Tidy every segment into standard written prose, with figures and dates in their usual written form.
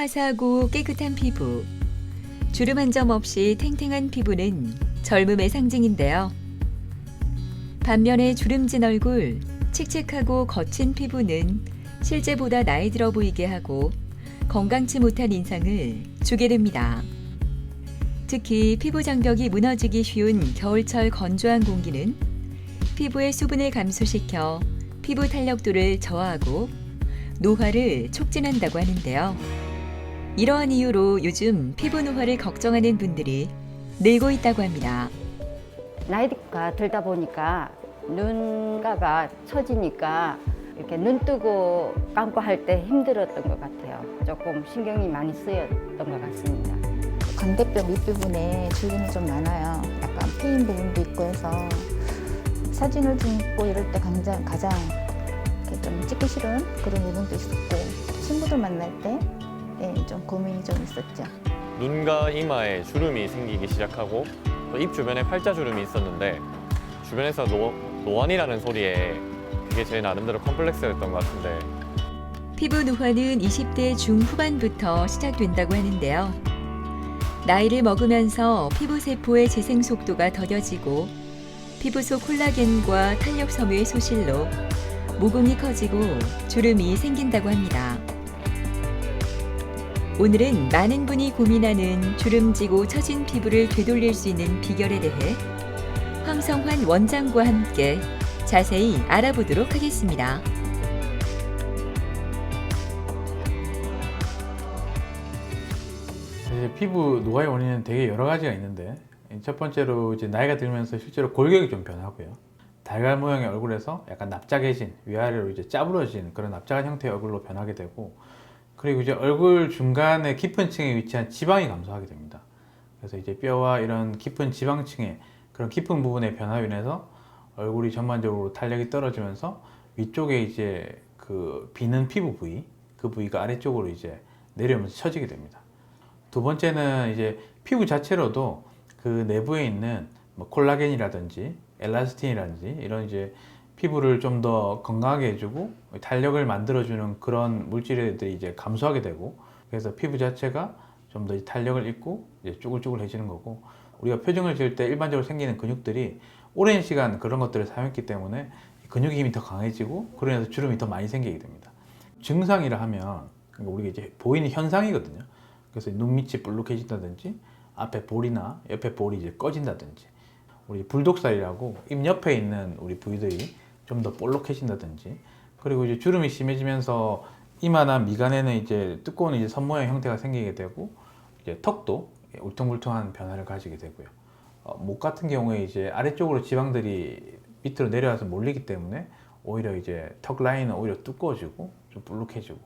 화사하고 깨끗한 피부, 주름 한 점 없이 탱탱한 피부는 젊음의 상징인데요. 반면에 주름진 얼굴, 칙칙하고 거친 피부는 실제보다 나이 들어 보이게 하고 건강치 못한 인상을 주게 됩니다. 특히 피부 장벽이 무너지기 쉬운 겨울철 건조한 공기는 피부의 수분을 감소시켜 피부 탄력도를 저하하고 노화를 촉진한다고 하는데요. 이러한 이유로 요즘 피부 노화를 걱정하는 분들이 늘고 있다고 합니다. 나이가 들다 보니까 눈가가 처지니까 이렇게 눈 뜨고 감고 할 때 힘들었던 것 같아요. 조금 신경이 많이 쓰였던 것 같습니다. 광대뼈 밑부분에 주름이 좀 많아요. 약간 패인 부분도 있고 해서 사진을 찍고 이럴 때 가장 이렇게 좀 찍기 싫은 그런 부분도 있었고 친구들 만날 때 좀 고민이 좀 있었죠. 눈과 이마에 주름이 생기기 시작하고 또 입 주변에 팔자주름이 있었는데 주변에서 노안이라는 소리에 그게 제 나름대로 컴플렉스였던 것 같은데 피부 노화는 20대 중후반부터 시작된다고 하는데요. 나이를 먹으면서 피부 세포의 재생 속도가 더뎌지고 피부 속 콜라겐과 탄력 섬유의 소실로 모공이 커지고 주름이 생긴다고 합니다. 오늘은 많은 분이 고민하는 주름지고 처진 피부를 되돌릴 수 있는 비결에 대해 황성환 원장과 함께 자세히 알아보도록 하겠습니다. 피부 노화의 원인은 되게 여러 가지가 있는데 첫 번째로 이제 나이가 들면서 실제로 골격이 좀 변하고요. 달걀 모양의 얼굴에서 약간 납작해진 위아래로 이제 짜부러진 그런 납작한 형태의 얼굴로 변하게 되고 그리고 이제 얼굴 중간에 깊은 층에 위치한 지방이 감소하게 됩니다. 그래서 이제 뼈와 이런 깊은 지방층의 그런 깊은 부분의 변화로 인해서 얼굴이 전반적으로 탄력이 떨어지면서 위쪽에 이제 그 비는 피부 부위, 그 부위가 아래쪽으로 이제 내려오면서 처지게 됩니다. 두 번째는 이제 피부 자체로도 그 내부에 있는 뭐 콜라겐이라든지 엘라스틴이라든지 이런 이제 피부를 좀 더 건강하게 해주고 탄력을 만들어주는 그런 물질들이 이제 감소하게 되고 그래서 피부 자체가 좀 더 탄력을 잃고 이제 쭈글쭈글해지는 거고 우리가 표정을 지을 때 일반적으로 생기는 근육들이 오랜 시간 그런 것들을 사용했기 때문에 근육의 힘이 더 강해지고 그로 인해서 주름이 더 많이 생기게 됩니다. 증상이라 하면 우리가 이제 보이는 현상이거든요. 그래서 눈 밑이 볼록해진다든지 앞에 볼이나 옆에 볼이 이제 꺼진다든지 우리 불독살이라고 입 옆에 있는 우리 부위들이 좀 더 볼록해진다든지 그리고 이제 주름이 심해지면서 이마나 미간에는 이제 두꺼운 이제 선 모양 형태가 생기게 되고 이제 턱도 울퉁불퉁한 변화를 가지게 되고요. 목 같은 경우에 이제 아래쪽으로 지방들이 밑으로 내려와서 몰리기 때문에 오히려 이제 턱 라인은 오히려 두꺼워지고 좀 볼록해지고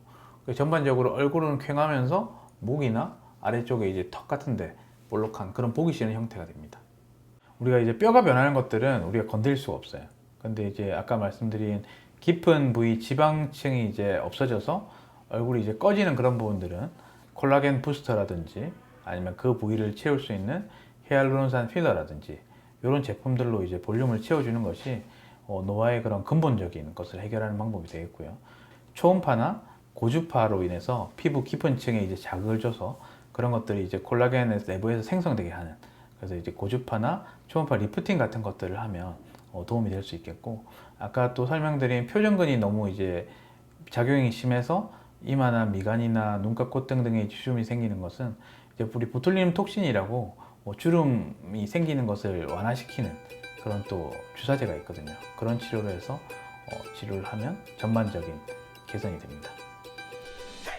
전반적으로 얼굴은 퀭하면서 목이나 아래쪽에 이제 턱 같은데 볼록한 그런 보기 싫은 형태가 됩니다. 우리가 이제 뼈가 변하는 것들은 우리가 건드릴 수가 없어요. 근데 이제 아까 말씀드린 깊은 부위 지방층이 이제 없어져서 얼굴이 이제 꺼지는 그런 부분들은 콜라겐 부스터라든지 아니면 그 부위를 채울 수 있는 히알루론산 필러라든지 이런 제품들로 이제 볼륨을 채워주는 것이 노화의 그런 근본적인 것을 해결하는 방법이 되겠고요. 초음파나 고주파로 인해서 피부 깊은 층에 이제 자극을 줘서 그런 것들이 이제 콜라겐의 내부에서 생성되게 하는 그래서 이제 고주파나 초음파 리프팅 같은 것들을 하면 도움이 될 수 있겠고 아까 또 설명드린 표정근이 너무 이제 작용이 심해서 이마나 미간이나 눈가 콧등 등의 주름이 생기는 것은 이제 우리 보툴리눔 톡신이라고 주름이 생기는 것을 완화시키는 그런 또 주사제가 있거든요. 그런 치료를 해서 치료를 하면 전반적인 개선이 됩니다.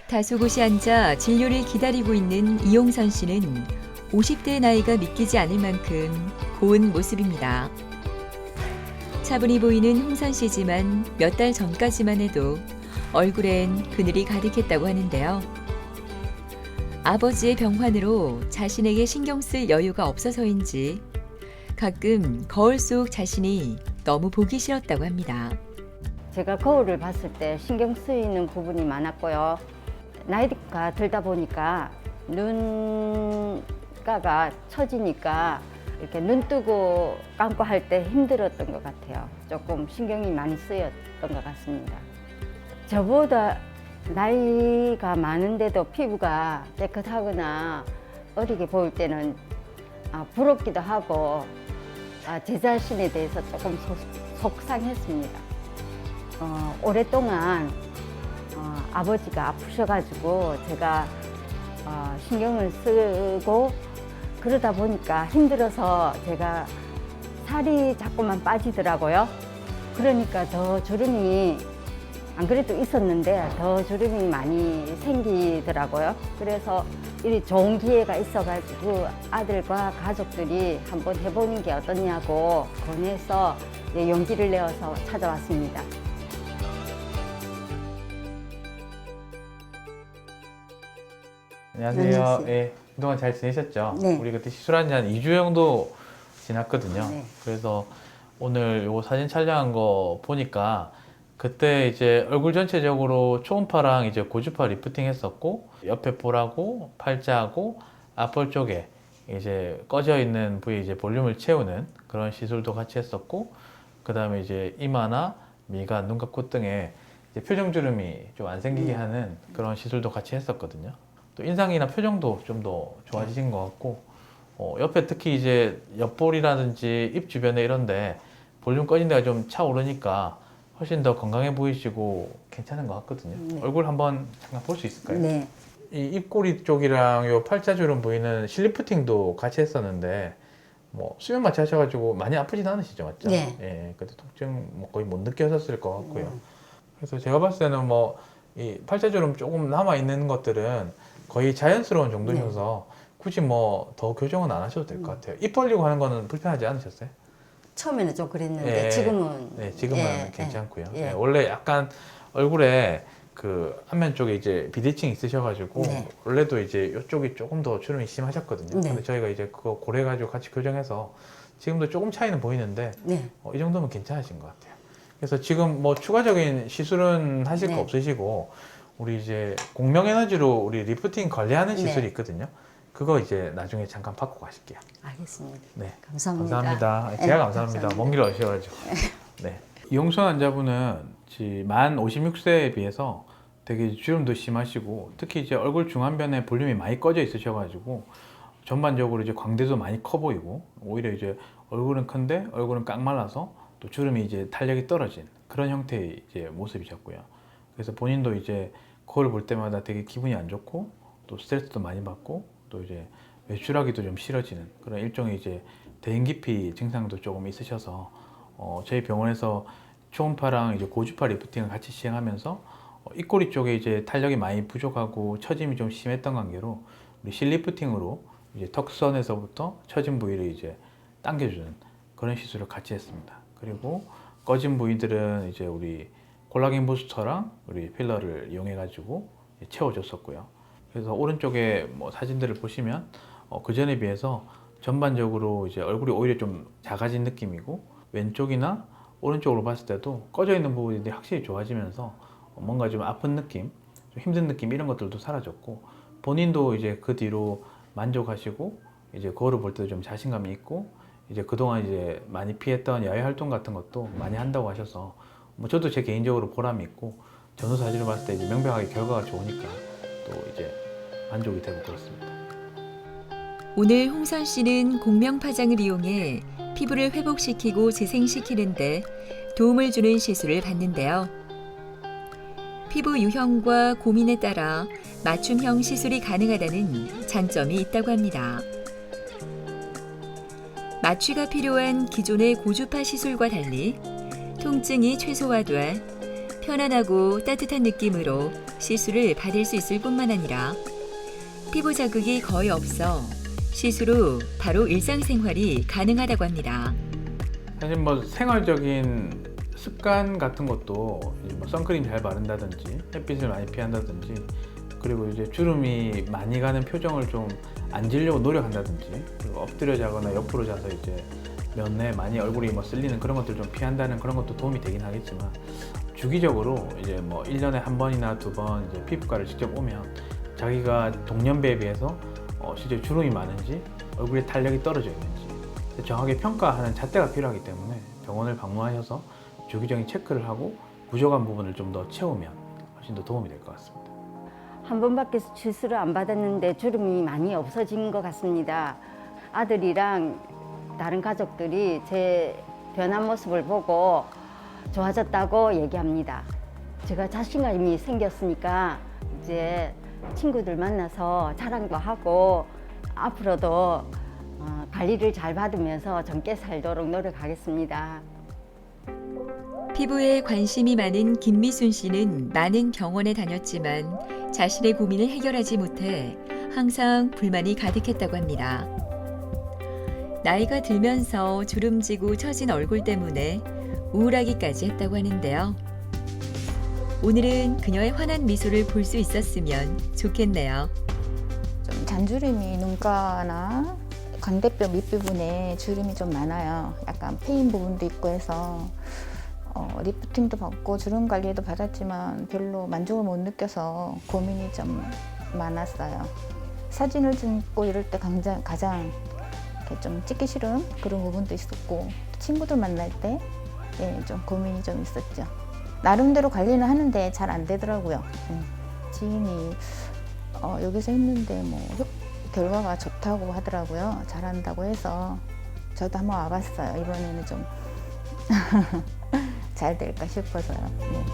다소곳이 앉아 진료를 기다리고 있는 이용선 씨는 50대의 나이가 믿기지 않을 만큼 고운 모습입니다. 차분히 보이는 홍선 씨지만 몇 달 전까지만 해도 얼굴엔 그늘이 가득했다고 하는데요. 아버지의 병환으로 자신에게 신경 쓸 여유가 없어서인지 가끔 거울 속 자신이 너무 보기 싫었다고 합니다. 제가 거울을 봤을 때 신경 쓰이는 부분이 많았고요. 나이가 들다 보니까 눈가가 처지니까 이렇게 눈 뜨고 감고 할 때 힘들었던 것 같아요. 조금 신경이 많이 쓰였던 것 같습니다. 저보다 나이가 많은데도 피부가 깨끗하거나 어리게 보일 때는 부럽기도 하고 제 자신에 대해서 조금 속상했습니다. 오랫동안 아버지가 아프셔가지고 제가 신경을 쓰고 그러다 보니까 힘들어서 제가 살이 자꾸만 빠지더라고요. 그러니까 더 주름이 안 그래도 있었는데 더 주름이 많이 생기더라고요. 그래서 이 좋은 기회가 있어가지고 아들과 가족들이 한번 해보는 게 어떠냐고 권해서 용기를 내어서 찾아왔습니다. 안녕하세요. 안녕하세요. 예, 그동안 잘 지내셨죠? 네. 우리 그때 시술한 지 한 2주 정도 지났거든요. 네. 그래서 오늘 요 사진 촬영한 거 보니까 그때 이제 얼굴 전체적으로 초음파랑 이제 고주파 리프팅 했었고 옆에 볼하고 팔자하고 앞볼 쪽에 이제 꺼져 있는 부위에 이제 볼륨을 채우는 그런 시술도 같이 했었고 그 다음에 이제 이마나 미간, 눈꺼, 코 등에 이제 표정 주름이 좀 안 생기게 하는 그런 시술도 같이 했었거든요. 또 인상이나 표정도 좀 더 좋아지신 것 같고 옆에 특히 이제 옆볼이라든지 입 주변에 이런데 볼륨 꺼진 데가 좀 차오르니까 훨씬 더 건강해 보이시고 괜찮은 것 같거든요. 네. 얼굴 한번 잠깐 볼 수 있을까요? 네. 이 입꼬리 쪽이랑 요 팔자주름 부위는 실리프팅도 같이 했었는데 뭐 수면 마취 하셔가지고 많이 아프진 않으시죠, 맞죠? 네. 예, 근데 통증 뭐 거의 못 느끼셨을 것 같고요. 그래서 제가 봤을 때는 뭐 이 팔자주름 조금 남아 있는 것들은 거의 자연스러운 정도셔서 굳이 뭐 더 교정은 안 하셔도 될 것 같아요. 입 벌리고 하는 거는 불편하지 않으셨어요? 처음에는 좀 그랬는데 예. 지금은 네, 지금은 예, 괜찮고요. 예. 네, 원래 약간 얼굴에 그 앞면 쪽에 이제 비대칭 있으셔가지고 네. 원래도 이제 이쪽이 조금 더 주름이 심하셨거든요. 네. 근데 저희가 이제 그거 고려해가지고 같이 교정해서 지금도 조금 차이는 보이는데 네. 이 정도면 괜찮으신 것 같아요. 그래서 지금 뭐 추가적인 시술은 하실 네. 거 없으시고 우리 이제 공명 에너지로 우리 리프팅 관리하는 시술이 네. 있거든요. 그거 이제 나중에 잠깐 받고 가실게요. 알겠습니다. 네. 감사합니다. 감사합니다. 네, 제가 감사합니다. 먼 길 오셔가지고. 네. 이용순 환자분은 만 56세에 비해서 되게 주름도 심하시고 특히 이제 얼굴 중안변에 볼륨이 많이 꺼져 있으셔가지고 전반적으로 이제 광대도 많이 커 보이고 오히려 이제 얼굴은 큰데 얼굴은 깡 말라서 또 주름이 이제 탄력이 떨어진 그런 형태의 이제 모습이셨고요. 그래서 본인도 이제 거울 볼 때마다 되게 기분이 안 좋고 또 스트레스도 많이 받고 또 이제 외출하기도 좀 싫어지는 그런 일종의 이제 대인기피 증상도 조금 있으셔서 저희 병원에서 초음파랑 이제 고주파 리프팅을 같이 시행하면서 입꼬리 쪽에 이제 탄력이 많이 부족하고 처짐이 좀 심했던 관계로 우리 실리프팅으로 이제 턱선에서부터 처진 부위를 이제 당겨주는 그런 시술을 같이 했습니다. 그리고 꺼진 부위들은 이제 우리 콜라겐 부스터랑 우리 필러를 이용해 가지고 채워줬었고요. 그래서 오른쪽에 뭐 사진들을 보시면 그 전에 비해서 전반적으로 이제 얼굴이 오히려 좀 작아진 느낌이고 왼쪽이나 오른쪽으로 봤을 때도 꺼져 있는 부분들이 확실히 좋아지면서 뭔가 좀 아픈 느낌, 좀 힘든 느낌 이런 것들도 사라졌고 본인도 이제 그 뒤로 만족하시고 이제 거울을 볼 때도 좀 자신감이 있고 이제 그동안 이제 많이 피했던 야외 활동 같은 것도 많이 한다고 하셔서 뭐 저도 제 개인적으로 보람이 있고 전후 사진을 봤을 때 이제 명백하게 결과가 좋으니까 또 이제 만족이 되고 그렇습니다. 오늘 홍선 씨는 공명 파장을 이용해 피부를 회복시키고 재생시키는데 도움을 주는 시술을 받는데요. 피부 유형과 고민에 따라 맞춤형 시술이 가능하다는 장점이 있다고 합니다. 마취가 필요한 기존의 고주파 시술과 달리 통증이 최소화돼 편안하고 따뜻한 느낌으로 시술을 받을 수 있을 뿐만 아니라 피부 자극이 거의 없어 시술 후 바로 일상생활이 가능하다고 합니다. 사실 뭐 생활적인 습관 같은 것도 이제 뭐 선크림 잘 바른다든지 햇빛을 많이 피한다든지 그리고 이제 주름이 많이 가는 표정을 좀 안 지려고 노력한다든지 그리고 엎드려 자거나 옆으로 자서 이제 면에 많이 얼굴이 뭐 쓸리는 그런 것들 좀 피한다는 그런 것도 도움이 되긴 하겠지만 주기적으로 이제 뭐 1년에 한 번이나 두 번 이제 피부과를 직접 오면 자기가 동년배에 비해서 실제 주름이 많은지 얼굴에 탄력이 떨어져 있는지 정확하게 평가하는 잣대가 필요하기 때문에 병원을 방문하셔서 주기적인 체크를 하고 부족한 부분을 좀 더 채우면 훨씬 더 도움이 될 것 같습니다. 한 번밖에 수술을 안 받았는데 주름이 많이 없어진 것 같습니다. 아들이랑 다른 가족들이 제 변한 모습을 보고 좋아졌다고 얘기합니다. 제가 자신감이 생겼으니까 이제 친구들 만나서 자랑도 하고 앞으로도 관리를 잘 받으면서 젊게 살도록 노력하겠습니다. 피부에 관심이 많은 김미순 씨는 많은 병원에 다녔지만 자신의 고민을 해결하지 못해 항상 불만이 가득했다고 합니다. 나이가 들면서 주름지고 처진 얼굴 때문에 우울하기까지 했다고 하는데요. 오늘은 그녀의 환한 미소를 볼 수 있었으면 좋겠네요. 좀 잔주름이 눈가나 광대뼈 밑부분에 주름이 좀 많아요. 약간 패인 부분도 있고 해서 리프팅도 받고 주름 관리도 받았지만 별로 만족을 못 느껴서 고민이 좀 많았어요. 사진을 찍고 이럴 때 가장 이렇게 좀 찍기 싫은 그런 부분도 있었고 친구들 만날 때 좀 고민이 좀 있었죠. 나름대로 관리는 하는데 잘 안 되더라고요. 지인이 여기서 했는데 뭐 결과가 좋다고 하더라고요. 잘한다고 해서 저도 한번 와봤어요. 이번에는 좀 잘 될까 싶어서요. 네.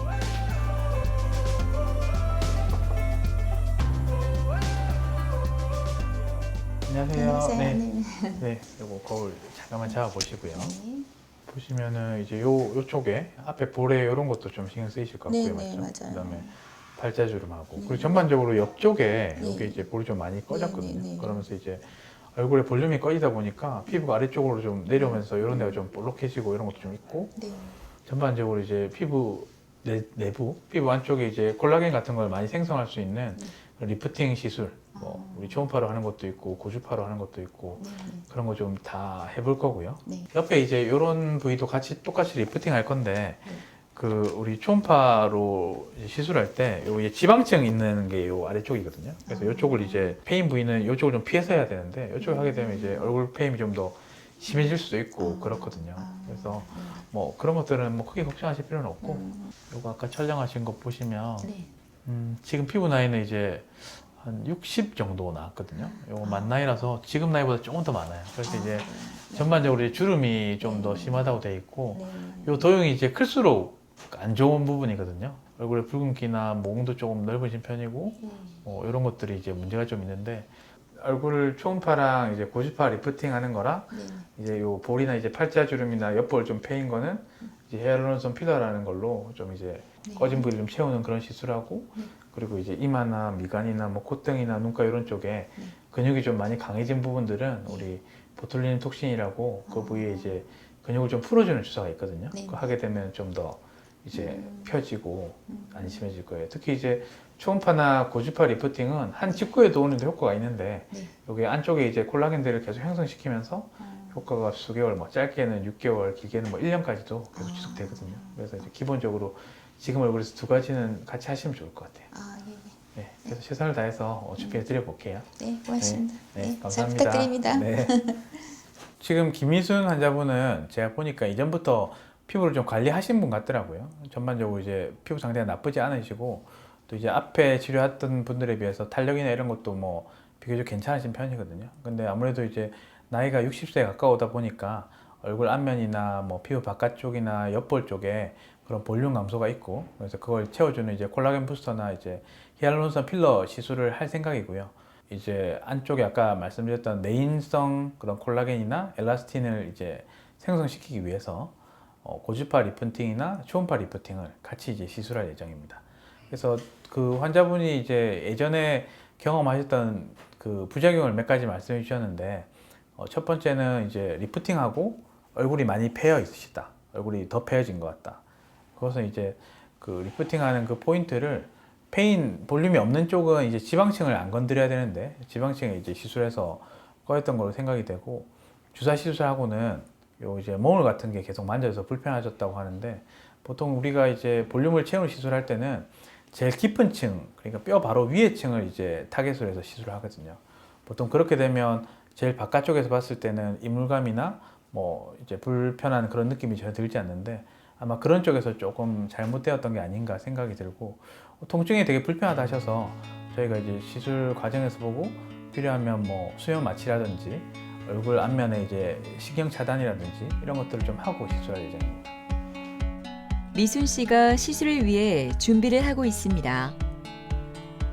안녕하세요. 네. 네. 네, 요거 거울 잠깐만 잡아 보시고요. 네. 보시면은 이제 요쪽에 앞에 볼에 이런 것도 좀 신경 쓰이실 것 같고요. 네, 맞죠? 맞아요. 그다음에 팔자주름하고 네. 그리고 전반적으로 옆쪽에 네. 여기 이제 볼이 좀 많이 꺼졌거든요. 네. 그러면서 이제 얼굴에 볼륨이 꺼지다 보니까 피부가 아래쪽으로 좀 내려오면서 이런 데가 좀 볼록해지고 이런 것도 좀 있고 네. 전반적으로 이제 피부 내부 피부 안쪽에 이제 콜라겐 같은 걸 많이 생성할 수 있는 리프팅 시술 뭐 우리 초음파로 하는 것도 있고 고주파로 하는 것도 있고 네. 그런 거 좀 다 해볼 거고요. 네. 옆에 이제 이런 부위도 똑같이 리프팅 할 건데 그 우리 초음파로 이제 시술할 때 요 지방층 있는 게 요 아래쪽이거든요. 그래서 요쪽을 이제 페인 부위는 요쪽을 좀 피해서 해야 되는데 요쪽을 하게 되면 이제 얼굴 페인이 좀 더 심해질 수도 있고 그렇거든요. 그래서 뭐 그런 것들은 뭐 크게 걱정하실 필요는 없고 요거 아까 촬영하신 거 보시면 네. 지금 피부 나이는 이제 한 60 정도 나왔거든요. 요거 만 나이라서 지금 나이보다 조금 더 많아요. 그래서 이제 전반적으로 이제 주름이 좀 더 심하다고 돼 있고 요 도형이 이제 클수록 안 좋은 부분이거든요. 얼굴에 붉은기나 모공도 조금 넓으신 편이고 뭐 이런 것들이 이제 문제가 좀 있는데 얼굴을 초음파랑 이제 고주파 리프팅 하는 거랑 이제 요 볼이나 이제 팔자주름이나 옆볼 좀 패인 거는 이제 히알루론산 필러라는 걸로 좀 이제 꺼진 부위를 좀 채우는 그런 시술하고 그리고 이제 이마나 미간이나 뭐 콧등이나 눈가 이런 쪽에 근육이 좀 많이 강해진 부분들은 우리 보툴리눔 톡신이라고 그 부위에 이제 근육을 좀 풀어주는 주사가 있거든요. 그거 하게 되면 좀 더 이제 펴지고 안 심해질 거예요. 특히 이제 초음파나 고주파 리프팅은 한 직후에도 오는 데 효과가 있는데 여기 안쪽에 이제 콜라겐들을 계속 형성시키면서 효과가 수개월, 뭐 짧게는 6개월, 길게는 뭐 1년까지도 계속 지속되거든요. 그래서 이제 기본적으로 지금 얼굴에서 두 가지는 같이 하시면 좋을 것 같아요. 아, 예. 네, 그래서 최선을 다해서 준비해 드려 볼게요. 네, 고맙습니다. 네, 잘 감사합니다. 부탁드립니다. 네. 지금 김희순 환자분은 제가 보니까 이전부터 피부를 좀 관리하신 분 같더라고요. 전반적으로 이제 피부 상태가 나쁘지 않으시고 또 이제 앞에 치료했던 분들에 비해서 탄력이나 이런 것도 뭐 비교적 괜찮으신 편이거든요. 근데 아무래도 이제 나이가 60세에 가까우다 보니까 얼굴 앞면이나 뭐 피부 바깥쪽이나 옆볼 쪽에 그런 볼륨 감소가 있고 그래서 그걸 채워주는 이제 콜라겐 부스터나 이제 히알루론산 필러 시술을 할 생각이고요. 이제 안쪽에 아까 말씀드렸던 내인성 그런 콜라겐이나 엘라스틴을 이제 생성시키기 위해서 고주파 리프팅이나 초음파 리프팅을 같이 이제 시술할 예정입니다. 그래서 그 환자분이 이제 예전에 경험하셨던 그 부작용을 몇 가지 말씀해 주셨는데 첫 번째는 이제 리프팅하고 얼굴이 많이 패여 있으시다. 얼굴이 더 패여진 것 같다. 그것은 이제 그 리프팅하는 그 포인트를 페인 볼륨이 없는 쪽은 이제 지방층을 안 건드려야 되는데 지방층에 이제 시술해서 꺼였던 걸로 생각이 되고 주사 시술하고는 요 이제 몽울 같은 게 계속 만져서 불편하셨다고 하는데 보통 우리가 이제 볼륨을 채우는 시술할 때는 제일 깊은 층 그러니까 뼈 바로 위에 층을 이제 타겟으로 해서 시술을 하거든요. 보통 그렇게 되면 제일 바깥쪽에서 봤을 때는 이물감이나 뭐 이제 불편한 그런 느낌이 전혀 들지 않는데 아마 그런 쪽에서 조금 잘못되었던 게 아닌가 생각이 들고 통증이 되게 불편하다 하셔서 저희가 이제 시술 과정에서 보고 필요하면 뭐 수면 마취라든지 얼굴 앞면에 이제 신경 차단이라든지 이런 것들을 좀 하고 시술할 예정입니다. 미순 씨가 시술을 위해 준비를 하고 있습니다.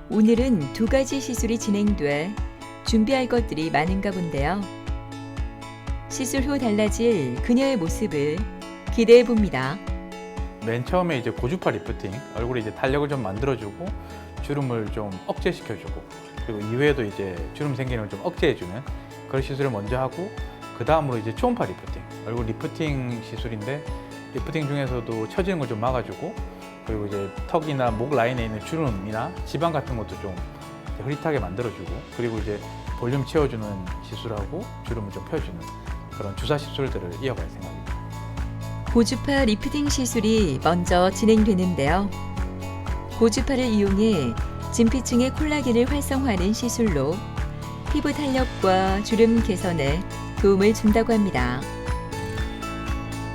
오늘은 2가지 시술이 진행돼 준비할 것들이 많은가 본데요. 시술 후 달라질 그녀의 모습을 기대해 봅니다. 맨 처음에 이제 고주파 리프팅, 얼굴에 이제 탄력을 좀 만들어주고 주름을 좀 억제시켜주고 그리고 이후에도 이제 주름 생기는 걸 좀 억제해주는 그런 시술을 먼저 하고 그 다음으로 이제 초음파 리프팅, 얼굴 리프팅 시술인데 리프팅 중에서도 처지는 걸 좀 막아주고 그리고 이제 턱이나 목 라인에 있는 주름이나 지방 같은 것도 좀 흐릿하게 만들어주고 그리고 이제 볼륨 채워주는 시술하고 주름을 좀 펴주는 그런 주사 시술들을 이어갈 생각입니다. 고주파 리프팅 시술이 먼저 진행되는데요. 고주파를 이용해 진피층의 콜라겐을 활성화하는 시술로 피부 탄력과 주름 개선에 도움을 준다고 합니다.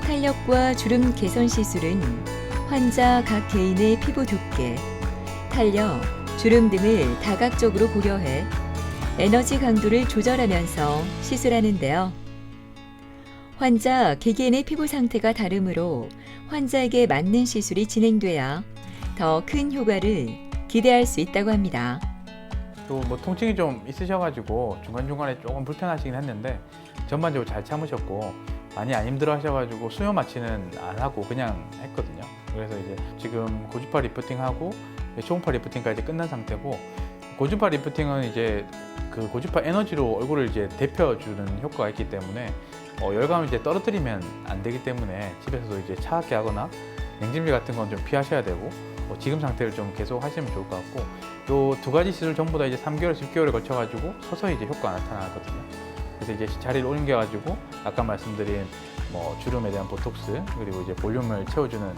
탄력과 주름 개선 시술은 환자 각 개인의 피부 두께, 탄력, 주름 등을 다각적으로 고려해 에너지 강도를 조절하면서 시술하는데요. 환자 개개인의 피부 상태가 다르므로 환자에게 맞는 시술이 진행돼야 더 큰 효과를 기대할 수 있다고 합니다. 또 뭐 통증이 좀 있으셔가지고 중간중간에 조금 불편하시긴 했는데 전반적으로 잘 참으셨고 많이 안 힘들어 하셔가지고 수면 마취는 안 하고 그냥 했거든요. 그래서 이제 지금 고주파 리프팅하고 초음파 리프팅까지 끝난 상태고 고주파 리프팅은 이제 그 고주파 에너지로 얼굴을 이제 데펴주는 효과가 있기 때문에 열감을 이제 떨어뜨리면 안 되기 때문에 집에서도 이제 차갑게 하거나 냉찜질 같은 건 좀 피하셔야 되고 지금 상태를 좀 계속 하시면 좋을 것 같고 요 2가지 시술 전부 다 이제 3개월, 10개월에 걸쳐가지고 서서히 이제 효과가 나타나거든요. 그래서 이제 자리를 옮겨가지고 아까 말씀드린 뭐 주름에 대한 보톡스 그리고 이제 볼륨을 채워주는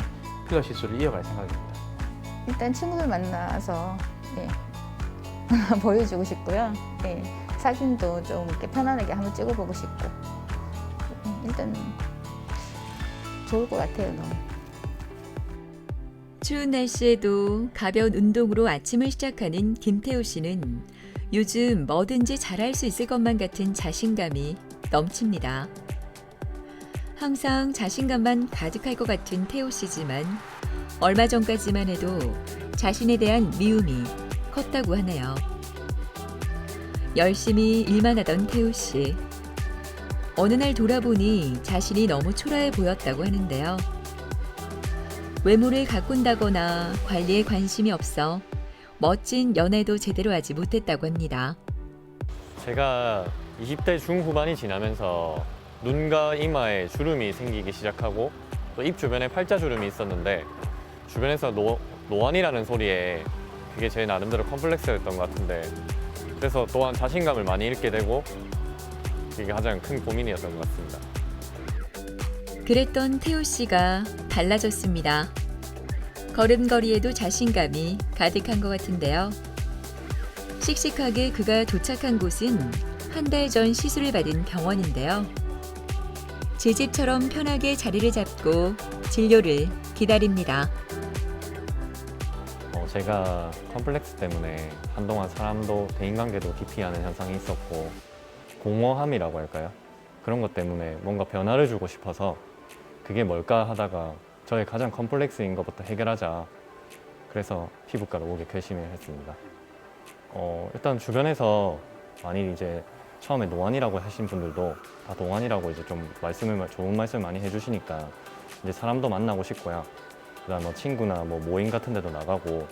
필러 시술을 이어갈 생각입니다. 일단 친구들 만나서 예. 보여주고 싶고요. 예. 사진도 좀 이렇게 편안하게 한번 찍어보고 싶고 일단 좋을 것 같아요. 너무. 추운 날씨에도 가벼운 운동으로 아침을 시작하는 김태우 씨는 요즘 뭐든지 잘할 수 있을 것만 같은 자신감이 넘칩니다. 항상 자신감만 가득할 것 같은 태우 씨지만 얼마 전까지만 해도 자신에 대한 미움이 컸다고 하네요. 열심히 일만 하던 태우 씨. 어느 날 돌아보니 자신이 너무 초라해 보였다고 하는데요. 외모를 가꾼다거나 관리에 관심이 없어 멋진 연애도 제대로 하지 못했다고 합니다. 제가 20대 중후반이 지나면서 눈과 이마에 주름이 생기기 시작하고 또 입 주변에 팔자주름이 있었는데 주변에서 노안이라는 소리에 그게 제 나름대로 컴플렉스였던 것 같은데 그래서 또한 자신감을 많이 잃게 되고 이게 가장 큰 고민이었던 것 같습니다. 그랬던 태우 씨가 달라졌습니다. 걸음걸이에도 자신감이 가득한 것 같은데요. 씩씩하게 그가 도착한 곳은 한 달 전 시술을 받은 병원인데요. 제 집처럼 편하게 자리를 잡고 진료를 기다립니다. 제가 컴플렉스 때문에 한동안 사람도 대인관계도 기피하는 현상이 있었고 공허함이라고 할까요? 그런 것 때문에 뭔가 변화를 주고 싶어서 그게 뭘까 하다가 저의 가장 컴플렉스인 것부터 해결하자. 그래서 피부과로 오게 결심을 했습니다. 일단 주변에서 많이 이제 처음에 노안이라고 하신 분들도 다 동안이라고 이제 좀 좋은 말씀 많이 해주시니까 이제 사람도 만나고 싶고요. 그다음 뭐 친구나 뭐 모임 같은 데도 나가고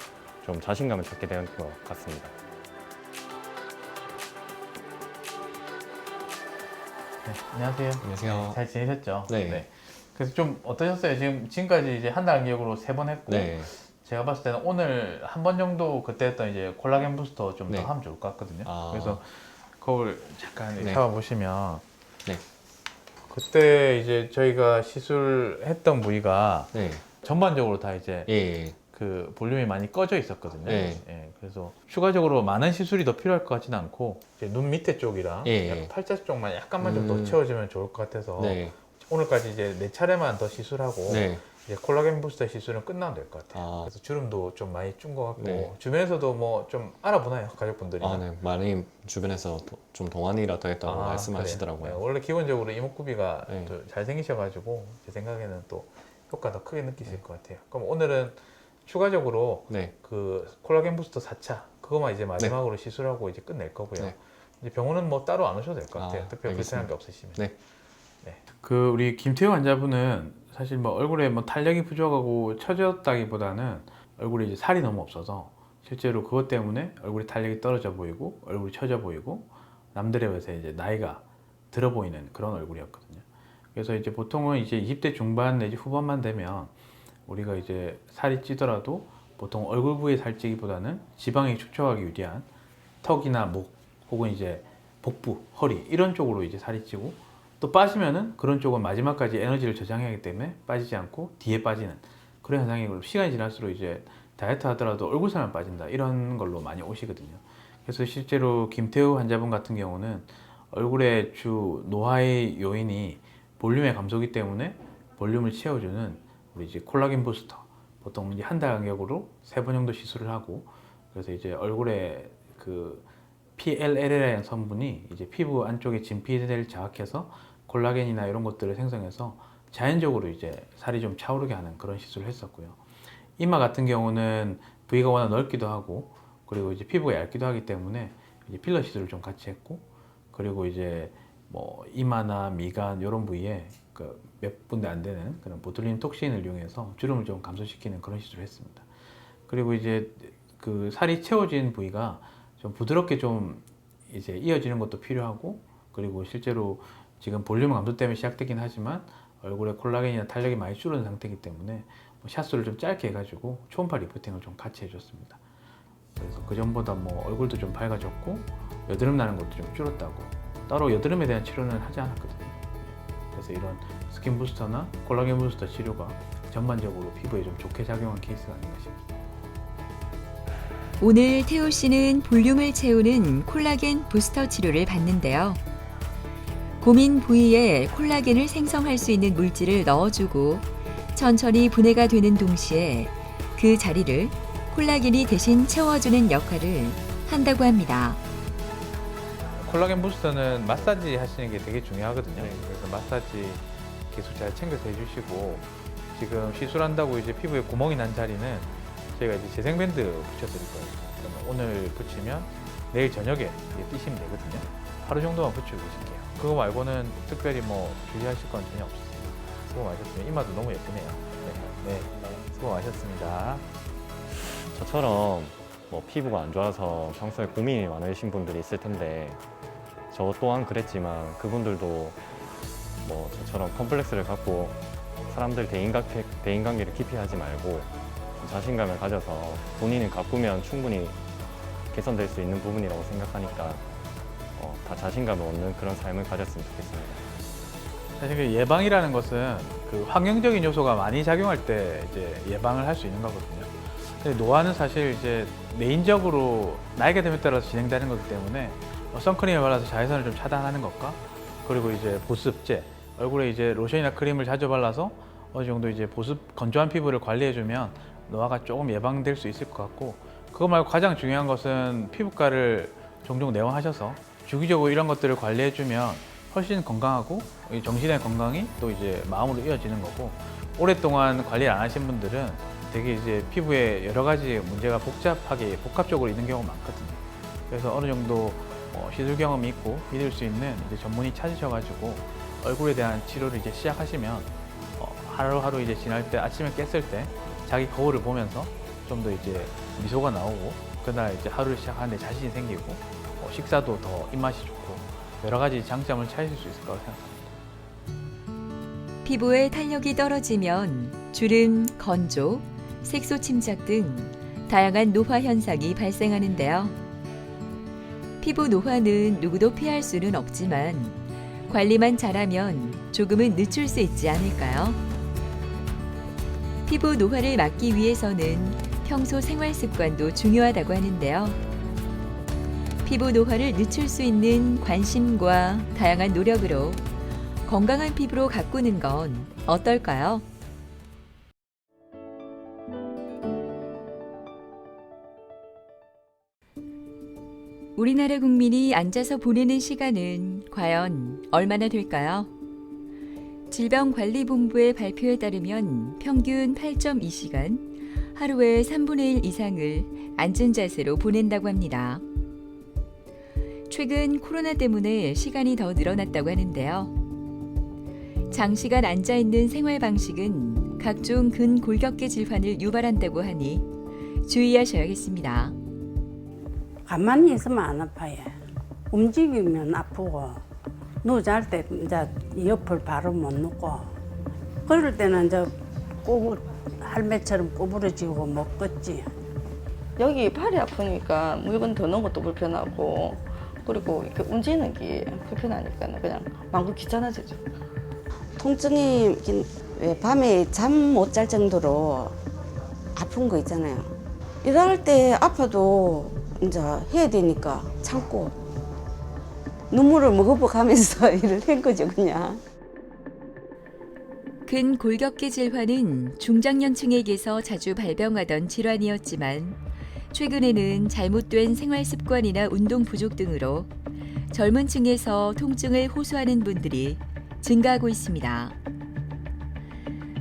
좀 자신감을 찾게 된 것 같습니다. 네, 안녕하세요. 안녕하세요. 잘 지내셨죠? 네. 그래서 좀 어떠셨어요? 지금까지 이제 한 달 간격으로 3번 했고 네. 제가 봤을 때는 오늘 한 번 정도 그때 했던 이제 콜라겐 부스터 좀 더 네. 하면 좋을 것 같거든요. 아. 그래서 거울 잠깐 네. 잡아보시면 네. 그때 이제 저희가 시술했던 부위가 네. 전반적으로 다 이제 예. 그 볼륨이 많이 꺼져 있었거든요. 네. 예, 그래서 추가적으로 많은 시술이 더 필요할 것 같지는 않고 이제 눈 밑에 쪽이랑 예. 약간 팔자 쪽만 약간만 좀 더 채워주면 좋을 것 같아서 네. 오늘까지 이제 4차례만 더 시술하고 네. 이제 콜라겐 부스터 시술은 끝나면 될 것 같아요. 아. 그래서 주름도 좀 많이 준 것 같고 네. 주변에서도 뭐 좀 알아보나요, 가족분들이? 아, 네. 많이 주변에서 좀 동안이라도 했다고 아, 말씀하시더라고요. 그래요? 네, 원래 기본적으로 이목구비가 네. 또 잘생기셔가지고 제 생각에는 또 효과 더 크게 느끼실 것 같아요. 그럼 오늘은 추가적으로 네. 그 콜라겐 부스터 4차 그거만 이제 마지막으로 시술하고 이제 끝낼 거고요. 네. 이제 병원은 뭐 따로 안 오셔도 될 것 아, 같아요. 특별히 불편한 알겠습니다. 게 없으시면. 네. 그 우리 김태우 환자분은 사실 뭐 얼굴에 뭐 탄력이 부족하고 처졌다기보다는 얼굴에 이제 살이 너무 없어서 실제로 그것 때문에 얼굴에 탄력이 떨어져 보이고 얼굴이 처져 보이고 남들에 비해서 이제 나이가 들어 보이는 그런 얼굴이었거든요. 그래서 이제 보통은 이제 20대 중반 내지 후반만 되면 우리가 이제 살이 찌더라도 보통 얼굴 부위에 살찌기보다는 지방이 축적하기 유리한 턱이나 목 혹은 이제 복부, 허리 이런 쪽으로 이제 살이 찌고 또 빠지면은 그런 쪽은 마지막까지 에너지를 저장해야 하기 때문에 빠지지 않고 뒤에 빠지는 그런 현상이 시간이 지날수록 이제 다이어트 하더라도 얼굴살만 빠진다 이런 걸로 많이 오시거든요. 그래서 실제로 김태우 환자분 같은 경우는 얼굴의 주 노화의 요인이 볼륨의 감소기 때문에 볼륨을 채워주는 우리 이제 콜라겐 부스터 보통 이제 한 달 간격으로 3번 정도 시술을 하고 그래서 이제 얼굴에 그 PLL이라는 성분이 이제 피부 안쪽에 진피를 자극해서 콜라겐이나 이런 것들을 생성해서 자연적으로 이제 살이 좀 차오르게 하는 그런 시술을 했었고요. 이마 같은 경우는 부위가 워낙 넓기도 하고 그리고 이제 피부가 얇기도 하기 때문에 이제 필러 시술을 좀 같이 했고 그리고 이제 뭐 이마나 미간 이런 부위에 그 몇 군데 안 되는 그런 보툴린 톡신을 이용해서 주름을 좀 감소시키는 그런 시술을 했습니다. 그리고 이제 그 살이 채워진 부위가 좀 부드럽게 좀 이제 이어지는 것도 필요하고 그리고 실제로 지금 볼륨 감소 때문에 시작되긴 하지만 얼굴에 콜라겐이나 탄력이 많이 줄은 상태이기 때문에 뭐 샷수를 좀 짧게 해가지고 초음파 리프팅을 좀 같이 해줬습니다. 그래서 그 전보다 뭐 얼굴도 좀 밝아졌고 여드름 나는 것도 좀 줄었다고 따로 여드름에 대한 치료는 하지 않았거든요. 그래서 이런 스킨 부스터나 콜라겐 부스터 치료가 전반적으로 피부에 좀 좋게 작용한 케이스가 아닌가 싶습니다. 오늘 태우 씨는 볼륨을 채우는 콜라겐 부스터 치료를 받는데요. 고민 부위에 콜라겐을 생성할 수 있는 물질을 넣어주고 천천히 분해가 되는 동시에 그 자리를 콜라겐이 대신 채워주는 역할을 한다고 합니다. 콜라겐 부스터는 마사지 하시는 게 되게 중요하거든요. 네. 그래서 마사지 기술 잘 챙겨서 해주시고 지금 시술한다고 이제 피부에 구멍이 난 자리는 저희가 이제 재생밴드 붙여드릴 거예요. 그러면 오늘 붙이면 내일 저녁에 이제 뛰시면 되거든요. 하루 정도만 붙이고 계실게요. 그거 말고는 특별히 뭐 주의하실 건 전혀 없으세요. 수고 많으셨습니다. 이마도 너무 예쁘네요. 네, 수고 많으셨습니다. 저처럼 뭐 피부가 안 좋아서 평소에 고민이 많으신 분들이 있을 텐데 저 또한 그랬지만 그분들도 뭐 저처럼 컴플렉스를 갖고 사람들 대인관계를 깊이 하지 말고 자신감을 가져서 본인을 가꾸면 충분히 개선될 수 있는 부분이라고 생각하니까 다 자신감을 얻는 그런 삶을 가졌으면 좋겠습니다. 사실 그 예방이라는 것은 그 환경적인 요소가 많이 작용할 때 이제 예방을 할 수 있는 거거든요. 근데 노화는 사실 이제 내인적으로 나이가 됨에 따라서 진행되는 거기 때문에 선크림을 발라서 자외선을 좀 차단하는 것과 그리고 이제 보습제 얼굴에 이제 로션이나 크림을 자주 발라서 어느 정도 이제 보습 건조한 피부를 관리해주면 노화가 조금 예방될 수 있을 것 같고 그거 말고 가장 중요한 것은 피부과를 종종 내원하셔서 주기적으로 이런 것들을 관리해주면 훨씬 건강하고 정신의 건강이 또 이제 마음으로 이어지는 거고 오랫동안 관리를 안 하신 분들은 되게 이제 피부에 여러 가지 문제가 복합적으로 있는 경우가 많거든요. 그래서 어느 정도 시술 경험이 있고 믿을 수 있는 이제 전문의 찾으셔가지고 얼굴에 대한 치료를 이제 시작하시면 하루하루 이제 지날 때 아침에 깼을 때 자기 거울을 보면서 좀 더 이제 미소가 나오고 그날 이제 하루를 시작하는데 자신이 생기고 식사도 더 입맛이 좋고 여러 가지 장점을 찾으실 수 있을 거라고 생각합니다. 피부에 탄력이 떨어지면 주름, 건조, 색소 침착 등 다양한 노화 현상이 발생하는데요. 피부 노화는 누구도 피할 수는 없지만 관리만 잘하면 조금은 늦출 수 있지 않을까요? 피부 노화를 막기 위해서는 평소 생활 습관도 중요하다고 하는데요. 피부 노화를 늦출 수 있는 관심과 다양한 노력으로 건강한 피부로 가꾸는 건 어떨까요? 우리나라 국민이 앉아서 보내는 시간은 과연 얼마나 될까요? 질병관리본부의 발표에 따르면 평균 8.2시간, 하루에 3분의 1 이상을 앉은 자세로 보낸다고 합니다. 최근 코로나 때문에 시간이 더 늘어났다고 하는데요. 장시간 앉아있는 생활 방식은 각종 근골격계 질환을 유발한다고 하니 주의하셔야겠습니다. 가만히 있으면 안 아파요. 움직이면 아프고 누워 잘 때 이제 옆을 바로 못 눕고 그럴 때는 이제 할매처럼 꼬부러지고 못 걷지. 여기 팔이 아프니까 물건 더 넣은 것도 불편하고 그리고 이렇게 움직이는 게 불편하니까 그냥 마구 귀찮아지죠. 통증이 왜 밤에 잠 못 잘 정도로 아픈 거 있잖아요. 일할 때 아파도 이제 해야 되니까 참고 눈물을 머금어가면서 일을 한 거죠, 그냥. 근골격계 질환은 중장년층에게서 자주 발병하던 질환이었지만 최근에는 잘못된 생활 습관이나 운동 부족 등으로 젊은 층에서 통증을 호소하는 분들이 증가하고 있습니다.